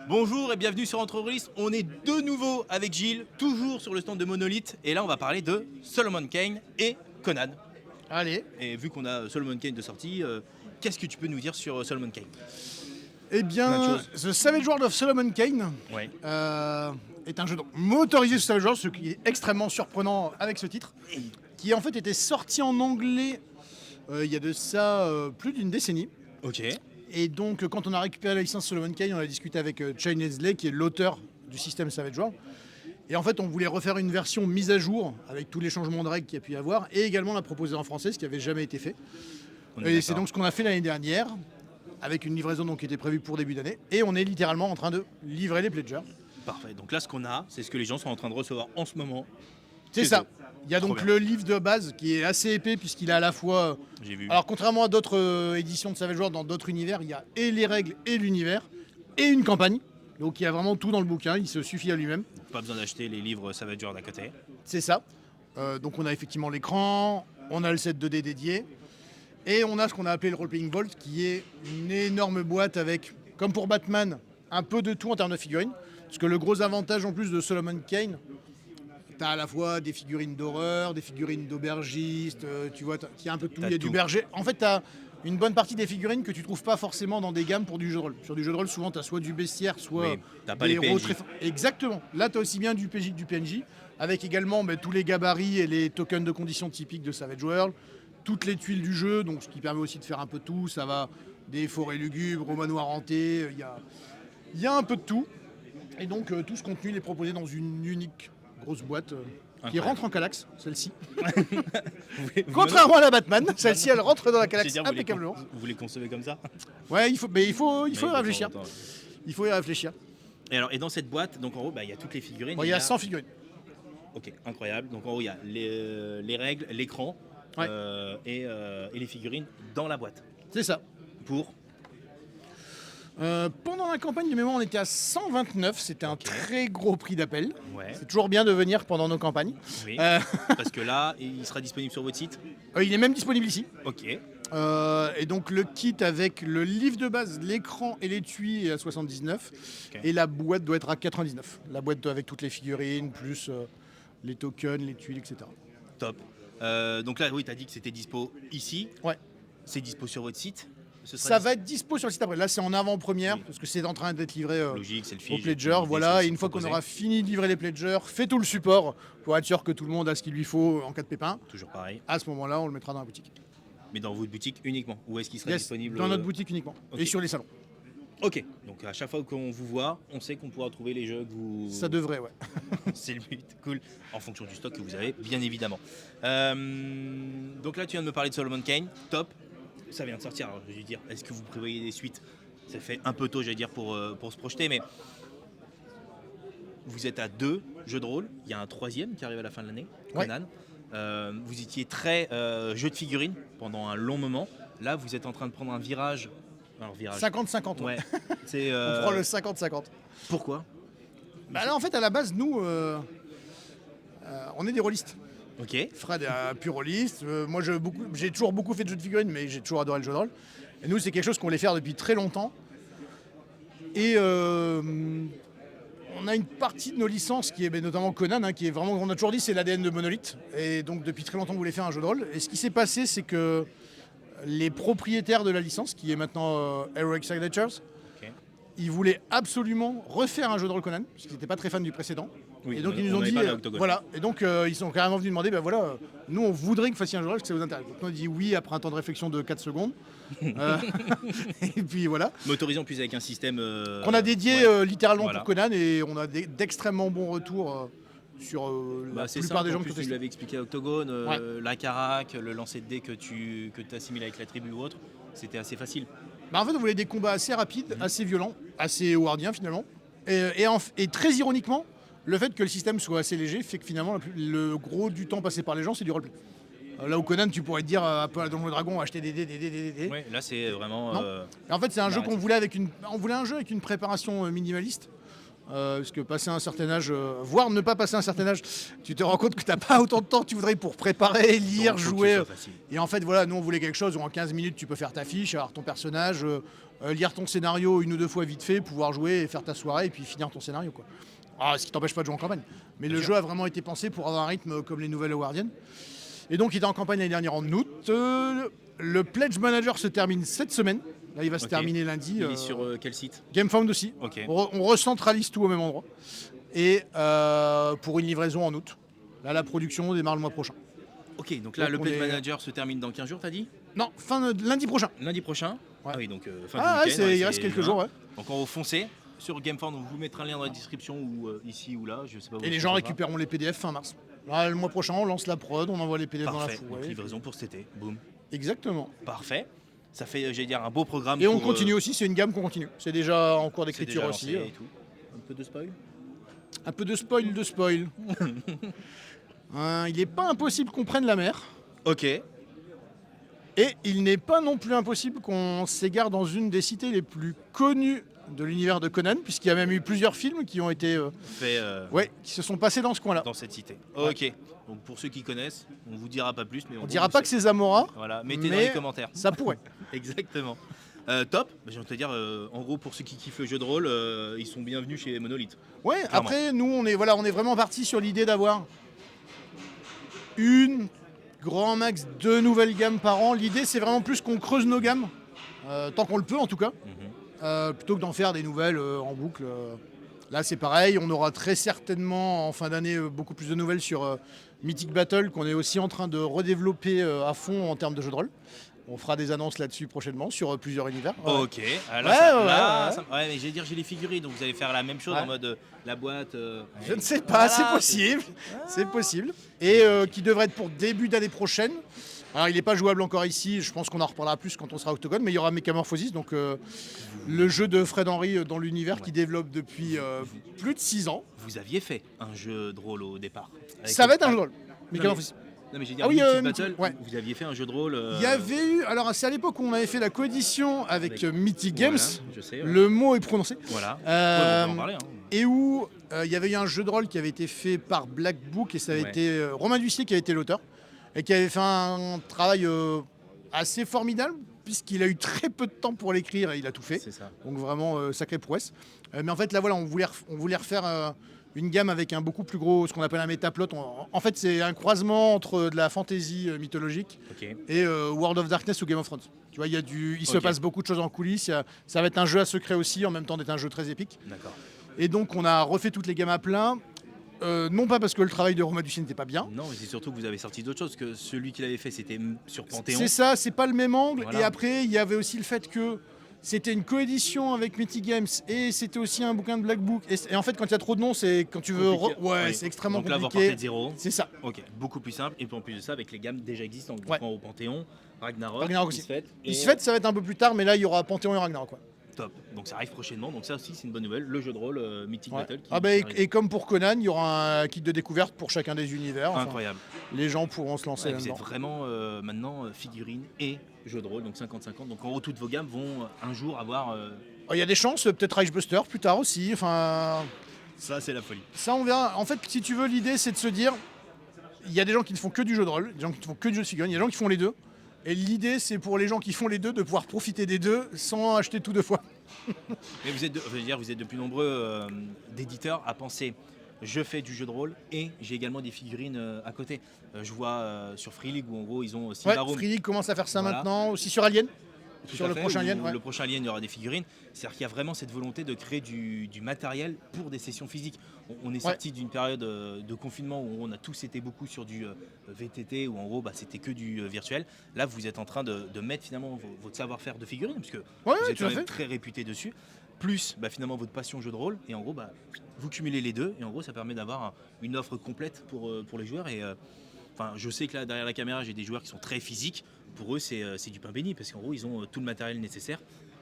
Bonjour et bienvenue sur Entreprise. On est de nouveau avec Gilles, toujours sur le stand de Monolith. Et là, on va parler de Solomon Kane et Conan. Allez. Et vu qu'on a Solomon Kane de sortie, qu'est-ce que tu peux nous dire sur Solomon Kane? Eh bien, The Savage World of Solomon Kane Ouais. est un jeu motorisé sur Savage World, ce qui est extrêmement surprenant avec ce titre, qui en fait était sorti en anglais il y a de ça plus d'une décennie. Ok. Et donc, quand on a récupéré la licence Solomon Kane, on a discuté avec Shane Leslie, qui est l'auteur du système Savage World. Et en fait, on voulait refaire une version mise à jour avec tous les changements de règles qu'il y a pu y avoir, et également la proposer en français, ce qui n'avait jamais été fait. Et c'est donc ce qu'on a fait l'année dernière, avec une livraison donc, qui était prévue pour début d'année. Et on est littéralement en train de livrer les pledgers. Parfait. Donc là, ce qu'on a, c'est ce que les gens sont en train de recevoir en ce moment. C'est ça. Il y a Trop donc bien. le livre de base qui est assez épais puisqu'il a à la fois... J'ai vu. Alors contrairement à d'autres éditions de Savage World dans d'autres univers, il y a et les règles et l'univers et une campagne. Donc il y a vraiment tout dans le bouquin, il se suffit à lui-même. Pas besoin d'acheter les livres Savage World à côté. C'est ça. Donc on a effectivement l'écran, on a le set 2D dédié et on a ce qu'on a appelé le Role-Playing Vault qui est une énorme boîte avec, comme pour Batman, un peu de tout en termes de figurines. Parce que le gros avantage en plus de Solomon Kane, t'as à la fois des figurines d'horreur, des figurines d'aubergistes, tu vois, il y a un peu de tout, il y a du berger. En fait, t'as une bonne partie des figurines que tu trouves pas forcément dans des gammes pour du jeu de rôle. Sur du jeu de rôle, souvent, t'as soit du bestiaire, soit Oui, t'as pas des les héros PNJ. très forts. Exactement. Là, t'as aussi bien du PJ que du PNJ, avec également tous les gabarits et les tokens de conditions typiques de Savage World, toutes les tuiles du jeu, donc ce qui permet aussi de faire un peu de tout. Ça va des forêts lugubres, au manoir hanté, il y a un peu de tout. Et donc, tout ce contenu il est proposé dans une unique grosse boîte qui Incroyable. rentre en Kallax, celle-ci. Contrairement à la Batman, celle-ci elle rentre dans la Kallax C'est-à-dire, impeccablement. vous les concevez comme ça? Ouais, il faut y Ouais, réfléchir. attends. Il faut y réfléchir. Et dans cette boîte, donc en haut, il y a toutes les figurines. Bon, il y a 100 figurines. Ok, incroyable. Donc en haut, il y a les règles, l'écran Ouais. et les figurines dans la boîte. C'est ça. Pour Pendant la campagne de mémoire, on était à 129. C'était un très gros prix d'appel. Ouais. C'est toujours bien de venir pendant nos campagnes. Oui. Euh, Parce que là, il sera disponible sur votre site. il est même disponible ici. Ok. Et donc le kit avec le livre de base, l'écran et l'étui est à 79. Ok. Et la boîte doit être à 99. La boîte avec toutes les figurines, plus les tokens, les tuiles, etc. Top. Donc là, oui, tu as dit que c'était dispo ici. Ouais. C'est dispo sur votre site. Ce sera Ça va être dispo sur le site après. Là, c'est en avant-première, Oui. parce que c'est en train d'être livré logique, c'est le aux fiche. pledgers. Voilà. Et une fois qu'on aura fini de livrer les pledgers, fait tout le support pour être sûr que tout le monde a ce qu'il lui faut en cas de pépin. Toujours pareil. À ce moment-là, on le mettra dans la boutique. Mais dans votre boutique uniquement. Où est-ce qu'il sera Yes, disponible dans notre boutique uniquement. Ok. Et sur les salons. Ok. Donc à chaque fois qu'on vous voit, on sait qu'on pourra trouver les jeux que vous. Ça devrait, ouais. C'est le but, cool. En fonction du stock que vous avez, bien évidemment. Donc là, tu viens de me parler de Solomon Kane, top. Ça vient de sortir, alors je vais dire, est-ce que vous prévoyez des suites? Ça fait un peu tôt, j'allais dire, pour se projeter, mais vous êtes à 2 jeux de rôle. Il y a un 3e qui arrive à la fin de l'année, Ouais. Conan. Vous étiez très jeu de figurines pendant un long moment. Là, vous êtes en train de prendre un virage. Alors, virage. 50-50. Ouais. C'est, On prend le 50-50. Pourquoi? Bah là, en fait, à la base, nous, on est des rôlistes. Ok. Fred est un pur rôliste. Moi, j'ai toujours beaucoup fait de jeux de figurines, mais j'ai toujours adoré le jeu de rôle. Et nous, c'est quelque chose qu'on voulait faire depuis très longtemps. Et on a une partie de nos licences qui est notamment Conan, qui est vraiment, on a toujours dit, c'est l'ADN de Monolith. Et donc, depuis très longtemps, on voulait faire un jeu de rôle. Et ce qui s'est passé, c'est que les propriétaires de la licence, qui est maintenant Heroic Signatures, Ok. ils voulaient absolument refaire un jeu de rôle Conan, parce qu'ils n'étaient pas très fans du précédent. Oui, et donc on ils nous ont avait dit, parlé à Octogone. voilà. Et donc ils sont carrément venus demander, nous on voudrait que vous fassiez un jeu de rôle, est-ce que ça vous intéresse? Donc nous, on a dit oui après un temps de réflexion de 4 secondes. Et puis voilà. Motorisé en plus avec un système. Qu'on a dédié ouais. littéralement Voilà. pour Conan et on a d'extrêmement bons retours sur la C'est plupart simple, des gens en qui plus ont tu testé. l'avais expliqué à Octogone, Ouais. la carac, le lancer de dés que tu assimiles avec la tribu ou autre, c'était assez facile. En fait on voulait des combats assez rapides, assez violents, assez howardiens finalement. Et très ironiquement, le fait que le système soit assez léger fait que finalement le gros du temps passé par les gens c'est du roleplay. Là où Conan tu pourrais te dire un peu à Donjons et Dragons acheter des dés. Ouais, là c'est vraiment. Non. Et en fait c'est un jeu qu'on narratif. voulait on voulait un jeu avec une préparation minimaliste. parce que passer un certain âge, voire ne pas passer un certain âge, tu te rends compte que tu n'as pas autant de temps que tu voudrais pour préparer, lire, Donc, faut que jouer. ce soit facile. Et en fait, voilà, nous on voulait quelque chose où en 15 minutes tu peux faire ta fiche, avoir ton personnage, lire ton scénario 1 ou 2 fois vite fait, pouvoir jouer et faire ta soirée et puis finir ton scénario, quoi. Ce qui t'empêche pas de jouer en campagne. Mais le jeu a vraiment été pensé pour avoir un rythme comme les nouvelles Howardiennes. Et donc il était en campagne l'année dernière en août. Le Pledge Manager se termine cette semaine. Là, il va se terminer lundi. Il est sur quel site? GameFound aussi. Ok. On recentralise tout au même endroit. Et pour une livraison en août. Là, la production démarre le mois prochain. Ok, donc là, Donc le on Pledge est- Manager se termine dans 15 jours, t'as dit? Non, lundi prochain. Lundi prochain. Ouais. Ah oui, donc fin Ah du ouais, week-end. il reste quelques jours, ouais. Donc on va foncer sur GameFound, on vous mettra un lien dans la description ou ici ou là, je sais pas où. Et les gens récupéreront les PDF fin mars. Là, le mois prochain, on lance la prod, on envoie les PDF dans la Parfait, donc foulée. livraison pour cet été, boum. Exactement. Parfait. Ça fait, j'allais dire, un beau programme. Et on pour, continue aussi, c'est une gamme qu'on continue. C'est déjà en cours c'est d'écriture déjà aussi. lancé et tout. Un peu de spoil. Un peu de spoil. Il n'est pas impossible qu'on prenne la mer. Ok. Et il n'est pas non plus impossible qu'on s'égare dans une des cités les plus connues de l'univers de Conan, puisqu'il y a même eu plusieurs films qui ont été, Fait qui se sont passés dans ce coin-là. dans cette cité. Ok. Donc pour ceux qui connaissent, on vous dira pas plus, mais On dira pas que c'est Zamora, Voilà, mettez dans mais les commentaires. ça pourrait. Exactement. Top. J'ai envie de te dire, en gros, pour ceux qui kiffent le jeu de rôle, ils sont bienvenus chez Monolith. Ouais, Clairement. après, nous, on est vraiment parti sur l'idée d'avoir une grand max 2 nouvelles gammes par an. L'idée, c'est vraiment plus qu'on creuse nos gammes, tant qu'on le peut en tout cas, plutôt que d'en faire des nouvelles en boucle. Là, c'est pareil, on aura très certainement en fin d'année beaucoup plus de nouvelles sur Mythic Battle, qu'on est aussi en train de redévelopper à fond en termes de jeu de rôle. On fera des annonces là-dessus prochainement sur plusieurs univers. Ouais. Ok. Ah, là, Ouais, ça- ouais, là, ouais. ça- ouais, mais j'allais dire, j'ai les figurines, donc vous allez faire la même chose Ouais. en mode la boîte. Je ne sais pas, Voilà, c'est possible. C'est possible. Et qui devrait être pour début d'année prochaine. Alors, il n'est pas jouable encore ici, je pense qu'on en reparlera plus quand on sera Octogone, mais il y aura Metamorphosis, donc le jeu de Fred Henry dans l'univers qui développe depuis plus de 6 ans. Vous aviez fait un jeu de rôle au départ. Avec Ça va être un Ah, jeu de rôle. mais- Metamorphosis. Non mais j'ai dit Ah oui, Mythic Mythic, Battle, ouais. vous aviez fait un jeu de rôle. Il y avait eu, alors c'est à l'époque où on avait fait la coédition avec Mythic Games, Voilà, je sais. le mot est prononcé. Voilà. Euh, Ouais, on peut en parler. Hein. Et où il y avait eu un jeu de rôle qui avait été fait par Black Book et ça avait Ouais. été Romain Ducier qui avait été l'auteur et qui avait fait un travail assez formidable puisqu'il a eu très peu de temps pour l'écrire et il a tout fait. C'est ça. Donc vraiment sacrée prouesse. Mais en fait là voilà, on voulait refaire une gamme avec un beaucoup plus gros, ce qu'on appelle un métaplot. En fait c'est un croisement entre de la fantasy mythologique Ok. et World of Darkness ou Game of Thrones. Tu vois, il se Ok. passe beaucoup de choses en coulisses. Ça va être un jeu à secret aussi, en même temps d'être un jeu très épique. D'accord. Et donc on a refait toutes les gammes à plein. Non pas parce que le travail de Romain Ducier n'était pas bien. Non, mais c'est surtout que vous avez sorti d'autres choses, que celui qu'il avait fait, c'était sur Panthéon. C'est ça, c'est pas le même angle. Voilà. Et après, il y avait aussi le fait que c'était une coédition avec Mythic Games et c'était aussi un bouquin de Black Book. Et en fait, quand il y a trop de noms, c'est quand tu veux. Compliqué. Ouais, Oui. c'est extrêmement Donc là, vous compliqué. repartez de zéro. C'est ça. Ok, beaucoup plus simple. Et puis en plus de ça, avec les gammes déjà existantes. Donc Ouais. au Panthéon, Ragnarok, Ragnarok aussi. Isfet, et Isfet, ça va être un peu plus tard, mais là, il y aura Panthéon et Ragnarok. Quoi. top. Donc ça arrive prochainement. Donc ça aussi, c'est une bonne nouvelle. Le jeu de rôle Mythic Ouais. Battle. Qui Ah bah, et arrive. comme pour Conan, il y aura un kit de découverte pour chacun des univers. Enfin, Incroyable. les gens pourront se lancer Ouais, vous là-dedans. êtes vraiment maintenant figurines et jeu de rôle, donc 50-50. Donc en gros, toutes vos gammes vont un jour avoir. Il y a des chances, peut-être Reichbuster plus tard aussi. Enfin, Ça, c'est la folie. ça, on verra. En fait, si tu veux, l'idée, c'est de se dire, il y a des gens qui ne font que du jeu de rôle, des gens qui ne font que du jeu de figurines, il y a des gens qui font les deux. Et l'idée, c'est pour les gens qui font les deux de pouvoir profiter des deux sans acheter tout deux fois. Mais vous êtes, vous êtes de plus nombreux d'éditeurs à penser. Je fais du jeu de rôle et j'ai également des figurines à côté. Je vois sur Free League où en gros ils ont Ouais, Silvarum. Free League commence à faire ça Voilà. maintenant, aussi sur Alien. Tout Sur à le fait, prochain où Alien, ouais. Le prochain Alien, il y aura des figurines. C'est-à-dire qu'il y a vraiment cette volonté de créer du matériel pour des sessions physiques. On est sorti d'une période de confinement où on a tous été beaucoup sur du VTT, où en gros bah, c'était que du virtuel. Là, vous êtes en train de mettre finalement votre savoir-faire de figurines, parce que vous êtes tout quand à même fait. très réputé dessus, plus bah, finalement votre passion jeu de rôle. Et en gros, bah, vous cumulez les deux, et en gros, ça permet d'avoir une offre complète pour les joueurs. Et enfin, je sais que là, derrière la caméra, j'ai des joueurs qui sont très physiques. Pour eux, c'est du pain béni, parce qu'en gros, ils ont tout le matériel nécessaire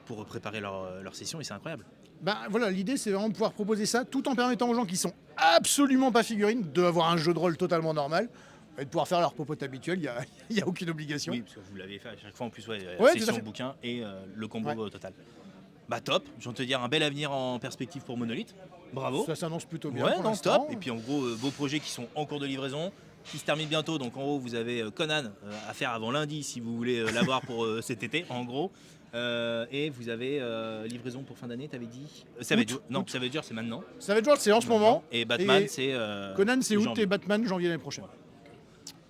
pour préparer leur session, et c'est incroyable. Ben voilà, l'idée c'est vraiment de pouvoir proposer ça tout en permettant aux gens qui sont absolument pas figurines d'avoir un jeu de rôle totalement normal et de pouvoir faire leur popote habituelle, il n'y a aucune obligation. Oui, parce que vous l'avez fait à chaque fois en plus, Ouais, tout à session fait. bouquin et le combo total. Bah top, j'ai envie de te dire un bel avenir en perspective pour Monolith. Bravo. Ça s'annonce plutôt bien. Ouais, pour non, l'instant. top. Et puis en gros, vos projets qui sont en cours de livraison, qui se terminent bientôt. Donc en gros, vous avez Conan à faire avant lundi si vous voulez l'avoir pour cet été, en gros. Et vous avez livraison pour fin d'année, t'avais dit Savage. Non, Savage, c'est maintenant. Savage Worlds, c'est en ce moment. Et Batman, Et c'est. Conan, c'est août janvier. et Batman, janvier l'année prochaine.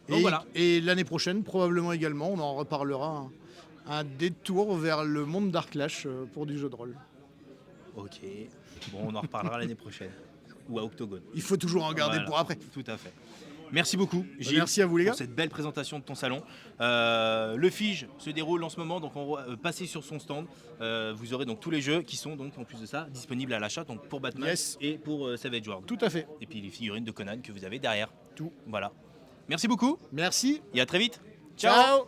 Donc voilà. Et l'année prochaine, probablement également, on en reparlera, un détour vers le monde d'Arklash pour du jeu de rôle. Ok. Bon, on en reparlera l'année prochaine. Ou à Octogone. Il faut toujours en garder Voilà. pour après. Tout à fait. Merci beaucoup, Gilles, Merci à vous, les gars. pour cette belle présentation de ton salon. Le Fige se déroule en ce moment, donc passez sur son stand. Vous aurez donc tous les jeux qui sont donc en plus de ça disponibles à l'achat, donc pour Batman Yes. et pour Savage World. Tout à fait. Et puis les figurines de Conan que vous avez derrière. Tout. Voilà. Merci beaucoup Merci. et à très vite. Ciao.